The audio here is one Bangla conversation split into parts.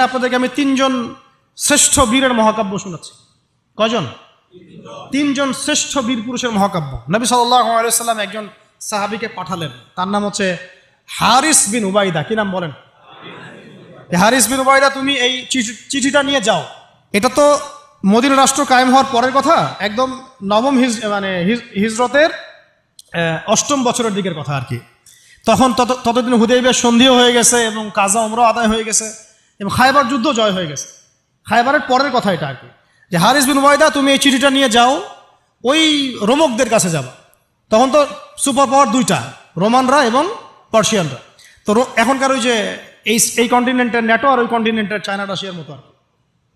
আপনাদেরকে আমি তিনজন শ্রেষ্ঠ বীরের মহাকাব্য শোনাচ্ছি। কয়জন? তিনজন শ্রেষ্ঠ বীর পুরুষের মহাকাব্য। নবী সাল্লাল্লাহু আলাইহি ওয়াসাল্লাম একজন সাহাবীকে পাঠালেন, তার নাম হচ্ছে হারিস বিন উবাইদা। কি নাম বলেন? হারিস বিন উবাইদা, তুমি এই চিঠিটা নিয়ে যাও। এটা তো মদিনা রাষ্ট্র কায়েম হওয়ার পরের কথা, একদম নবম হিজরতের 8ম বছরের দিকের কথা আর কি। তখন ততদিন হুদাইবিয়ার সন্ধিও হয়ে গেছে এবং কাজা উমরা আদায় হয়ে গেছে এবং খায়বার যুদ্ধ জয় হয়ে গেছে। খায়বারের পরের কথা এটা আর কি, যে হারিস বিন উবাইদা তুমি এই চিঠিটা নিয়ে যাও, ওই রোমকদের কাছে যাবা। তখন তো সুপার পাওয়ার দুইটা, রোমানরা এবং পার্সিয়ানরা। তো এখনকার ওই যে এই কন্টিনেন্টের ন্যাটো আর ওই কন্টিনেন্টের চায়না রাশিয়ার মতো আর কি,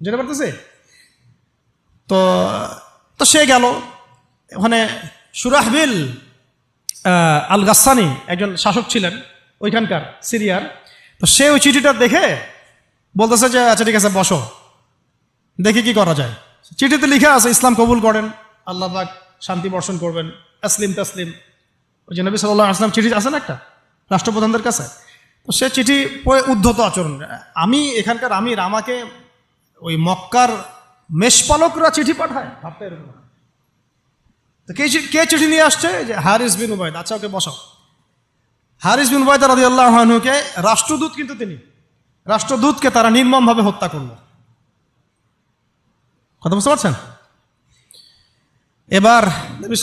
যেতে পারতেছে। তো সে গেল ওখানে। সুরাহবিল আল গাসসানি একজন শাসক ছিলেন ওইখানকার সিরিয়ার। তো সে ওই চিঠিটা দেখে বলতেছে যে আচ্ছা ঠিক আছে, বসো, দেখি কি করা যায়। চিঠিতে লিখা আছে ইসলাম কবুল করেন, আল্লাহ পাক শান্তি বর্ষণ করবেন, আসলিম তাসলিম। ওই যে নবী সাল্লাল্লাহু আলাইহি ওয়াসাল্লাম চিঠি আছে না একটা রাষ্ট্রপ্রধানদের কাছে, তো সে চিঠি পড়ে উদ্ধত আচরণ। আমি এখানকার আমির, আমাকে ওই মক্কার মেষপালকরা চিঠি পাঠায়, ভাবতে এরকম। তো কে চিঠি নিয়ে আসছে? যে হারিস বিন উবাইদা। আচ্ছা ওকে বসাও। হারিস বিন উবাইদা রাদিয়াল্লাহু আনহুকে রাষ্ট্রদূত, কিন্তু তিনি রাষ্ট্রদূতকে তারা নির্মমভাবে হত্যা করলো। কথা বুঝতে পারছেন? এবার নবী